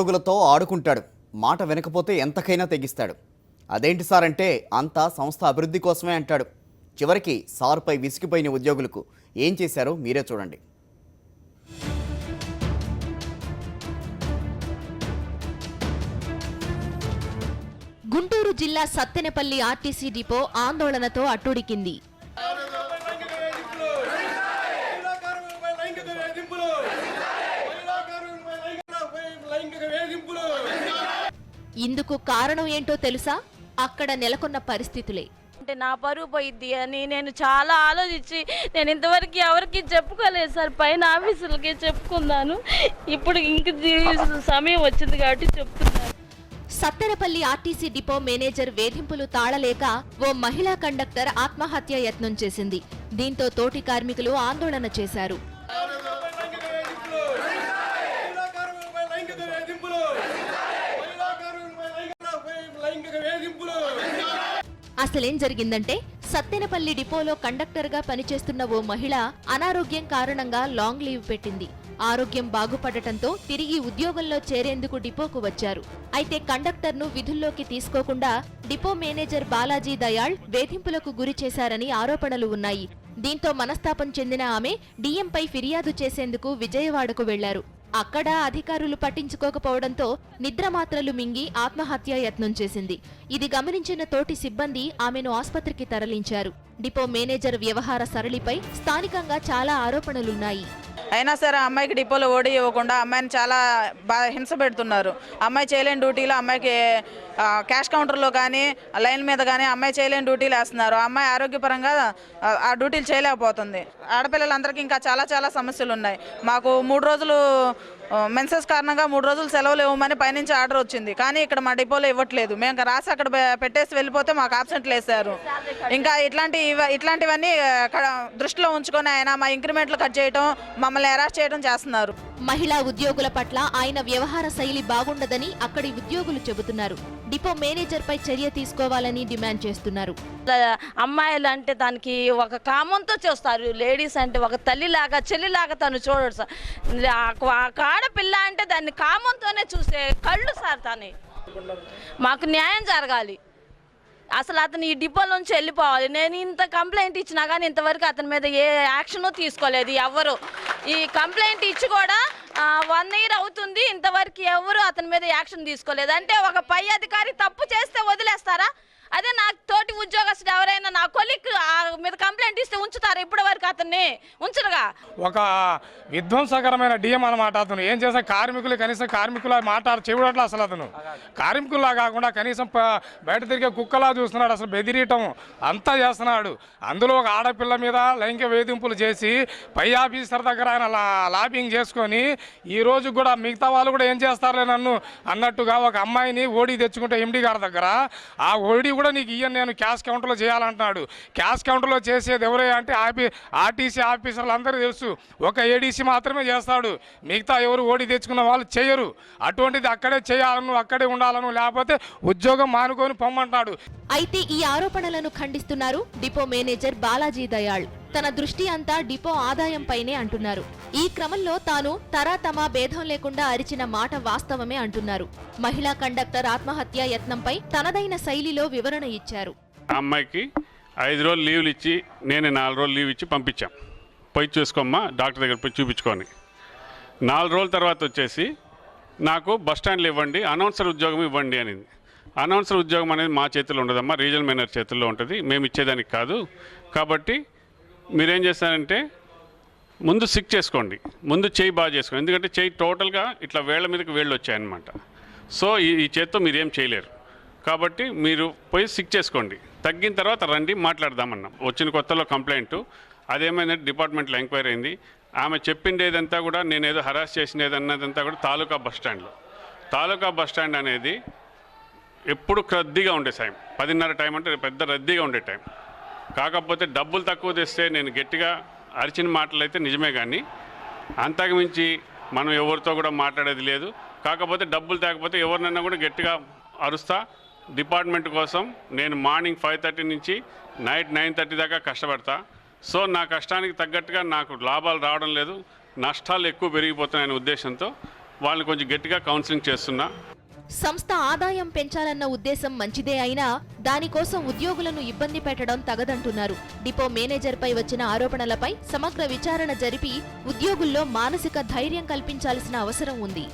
ఉద్యోగులతో ఆడుకుంటాడు. మాట వినకపోతే ఎంతకైనా తెగిస్తాడు. అదేంటి సార్ అంటే అంతా సంస్థ అభివృద్ధి కోసమే అంటాడు. చివరికి సార్పై విసిగిపోయిన ఉద్యోగులకు ఏం చేశారో మీరే చూడండి. గుంటూరు జిల్లా సత్తెనపల్లి ఆర్టీసీ డిపో ఆందోళనతో అట్టుడికింది. ఇందుకు కారణం ఏంటో తెలుసా? అక్కడ నెలకొన్న పరిస్థితులే. అంటే నా పరువు పోయిద్ది అని నేను చాలా ఆలోచించి నేను ఇంతవరకు ఎవరికి చెప్పుకోలేదు సార్. పైన ఆఫీసులకే చెప్పుకున్నాను. ఇప్పుడు ఇంక సమయం వచ్చింది కాబట్టి చెప్తున్నాను. సత్తెనపల్లి ఆర్టీసీ డిపో మేనేజర్ వేధింపులు తాళలేక ఓ మహిళా కండక్టర్ ఆత్మహత్య యత్నం చేసింది. దీంతో తోటి కార్మికులు ఆందోళన చేశారు. అసలేం జరిగిందంటే సత్తెనపల్లి డిపోలో కండక్టర్గా పనిచేస్తున్న ఓ మహిళ అనారోగ్యం కారణంగా లాంగ్ లీవ్ పెట్టింది. ఆరోగ్యం బాగుపడటంతో తిరిగి ఉద్యోగంలో చేరేందుకు డిపోకు వచ్చారు. అయితే కండక్టర్ను విధుల్లోకి తీసుకోకుండా డిపో మేనేజర్ బాలాజీ దయాళ్ వేధింపులకు గురి చేశారని ఆరోపణలు ఉన్నాయి. దీంతో మనస్తాపం చెందిన ఆమె డిఎంపై ఫిర్యాదు చేసేందుకు విజయవాడకు వెళ్లారు. అక్కడ అధికారులు పట్టించుకోకపోవడంతో నిద్రమాత్రలు మింగి ఆత్మహత్యా యత్నం చేసింది. ఇది గమనించిన తోటి సిబ్బంది ఆమెను ఆస్పత్రికి తరలించారు. డిపో మేనేజర్ వ్యవహార సరళిపై స్థానికంగా చాలా ఆరోపణలున్నాయి. అయినా సరే అమ్మాయికి డిపోలో ఓడి ఇవ్వకుండా అమ్మాయిని చాలా హింస పెడుతున్నారు. అమ్మాయి చేయలేని డ్యూటీలో అమ్మాయికి క్యాష్ కౌంటర్లో కానీ లైన్ మీద కానీ అమ్మాయి చేయలేని డ్యూటీలు వేస్తున్నారు. అమ్మాయి ఆరోగ్యపరంగా ఆ డ్యూటీలు చేయలేకపోతుంది. ఆడపిల్లలందరికీ ఇంకా చాలా చాలా సమస్యలు ఉన్నాయి. మాకు 3 రోజులు మెన్సెస్ కారణంగా 3 రోజులు సెలవులు ఇవ్వమని పైనుంచి ఆర్డర్ వచ్చింది. కానీ ఇక్కడ మా డిపోలో ఇవ్వట్లేదు. మేము రాసి అక్కడ పెట్టేసి వెళ్ళిపోతే మాకు ఆబ్సెంట్లు వేశారు. ఇంకా ఇట్లాంటివన్నీ దృష్టిలో ఉంచుకొని ఆయన మా ఇంక్రిమెంట్లు కట్ చేయడం, మమ్మల్ని అరెస్ట్ చేయడం చేస్తున్నారు. మహిళా ఉద్యోగుల పట్ల ఆయన వ్యవహార శైలి బాగుండదని అక్కడి ఉద్యోగులు చెబుతున్నారు. డిపో మేనేజర్ పై చర్య తీసుకోవాలని డిమాండ్ చేస్తున్నారు. అమ్మాయిలు అంటే దానికి ఒక కామంతో చూస్తారు. లేడీస్ అంటే ఒక తల్లిలాగా చెల్లిలాగా తను చూడడు సార్. ఆడపిల్ల అంటే దాన్ని కామంతోనే చూసే కళ్ళు సార్. తను మాకు న్యాయం జరగాలి. అసలు అతను ఈ డిపోలోంచి వెళ్ళిపోవాలి. నేను ఇంత కంప్లైంట్ ఇచ్చినా కానీ ఇంతవరకు అతని మీద ఏ యాక్షన్ తీసుకోలేదు ఎవరు. ఈ కంప్లైంట్ ఇచ్చి కూడా 1 year అవుతుంది. ఇంతవరకు ఎవరు అతని మీద యాక్షన్ తీసుకోలేదు. అంటే ఒక పై అధికారి తప్పు చేస్తే వదిలేస్తారా? అదే నా తోటి ఉద్యోగస్తుడు ఎవరైనా నా కొలీగ్ మీద కంప్లైంట్ ఇస్తే ఉంచుతారా? ఇప్పటి వరకు అతన్ని ఉంచరుగా. ఒక విధ్వంసకరమైన డిఎం అన్నమాట. అతను ఏం చేసా కార్మికులు కనీసం కార్మికుల చెవిడట్లా. అసలు అతను కార్మికుల్లా కాకుండా కనీసం బయట తిరిగే కుక్కలా చూస్తున్నాడు. అసలు బెదిరియటం అంతా చేస్తున్నాడు. అందులో ఒక ఆడపిల్ల మీద లైంగిక వేధింపులు చేసి పై ఆఫీసర్ దగ్గర ఆయన లాబింగ్ చేసుకొని ఈ రోజు కూడా మిగతా వాళ్ళు కూడా ఏం చేస్తారులే నన్ను అన్నట్టుగా ఒక అమ్మాయిని ఓడి తెచ్చుకుంటే ఎండి గారి దగ్గర ఆ ఓడి కూడా నీకు ఇయ్యను నేను క్యాష్ కౌంటర్లో చేయాలంటున్నాడు. క్యాష్ కౌంటర్లో చేసేది ఎవరే అంటే ఆర్టీసీ ఆఫీసర్లు అందరూ తెలుసు. ఒక ఏడీసీ మాత్రమే చేస్తాడు. మిగతా ఎవరు ఓడి తెచ్చుకున్న వాళ్ళు చేయరు. అటువంటిది అక్కడే చేయాలను, అక్కడే ఉండాలను, లేకపోతే ఉద్యోగం మానుకొని పొమ్మంటాడు. అయితే ఈ ఆరోపణలను ఖండిస్తున్నారు డిపో మేనేజర్ బాలాజీ దయాళ్. తన దృష్టి అంతా డిపో ఆదాయంపైనే అంటున్నారు. ఈ క్రమంలో తాను తరాతమా భేదం లేకుండా అరిచిన మాట వాస్తవమే అంటున్నారు. మహిళా కండక్టర్ ఆత్మహత్య యత్నంపై తనదైన శైలిలో వివరణ ఇచ్చారు. అమ్మాయికి 5 రోజులు లీవ్లు ఇచ్చి నేనే 4 రోజులు లీవ్ ఇచ్చి పంపించాం. పోయి చూసుకోమ్మా డాక్టర్ దగ్గర పోయి చూపించుకొని 4 రోజుల తర్వాత వచ్చేసి నాకు బస్టాండ్లు ఇవ్వండి, అనౌన్సర్ ఉద్యోగం ఇవ్వండి అనింది. అనౌన్సర్ ఉద్యోగం అనేది మా చేతిలో ఉండదమ్మా, రీజనల్ మేనేజర్ చేతుల్లో ఉంటుంది. మేము ఇచ్చేదానికి కాదు. కాబట్టి మీరేం చేస్తారంటే ముందు సిక్ చేసుకోండి, ముందు చేయి బాగా చేసుకోండి. ఎందుకంటే చేయి టోటల్గా ఇట్లా వేళ్ల మీదకి వేళ్ళు వచ్చాయన్నమాట. సో ఈ చేత్తో మీరేం చేయలేరు. కాబట్టి మీరు పోయి సిక్ చేసుకోండి, తగ్గిన తర్వాత రండి మాట్లాడదామన్నాం. వచ్చిన కొత్తలో కంప్లైంట్ అదేమైందంటే డిపార్ట్మెంట్లో ఎంక్వైరీ అయింది. ఆమె చెప్పిండేదంతా కూడా నేనేదో హరాస్ చేసినదన్నదంతా కూడా తాలూకా బస్టాండ్లో. తాలూకా బస్టాండ్ అనేది ఎప్పుడు రద్దీగా ఉండే టైం, 10:30 టైం అంటే పెద్ద రద్దీగా ఉండే టైం. కాకపోతే డబ్బులు తక్కువ తెస్తే నేను గట్టిగా అరిచిన మాటలు అయితే నిజమే, కానీ అంతకు మించి మనం ఎవరితో కూడా మాట్లాడేది లేదు. కాకపోతే డబ్బులు తేకపోతే ఎవరినైనా కూడా గట్టిగా అరుస్తా. డిపార్ట్మెంట్ కోసం నేను మార్నింగ్ 5:30 నుంచి నైట్ 9:30 దాకా కష్టపడతా. సో నా కష్టానికి తగ్గట్టుగా నాకు లాభాలు రావడం లేదు, నష్టాలు ఎక్కువ పెరిగిపోతున్నాయనే ఉద్దేశంతో వాళ్ళని కొంచెం గట్టిగా కౌన్సిలింగ్ చేస్తున్నా. సంస్థ ఆదాయం పెంచాలన్న ఉద్దేశం మంచిదే అయినా దానికోసం ఉద్యోగులను ఇబ్బంది పెట్టడం తగదంటున్నారు. డిపో మేనేజర్పై వచ్చిన ఆరోపణలపై సమగ్ర విచారణ జరిపి ఉద్యోగుల్లో మానసిక ధైర్యం కల్పించాల్సిన అవసరం ఉంది.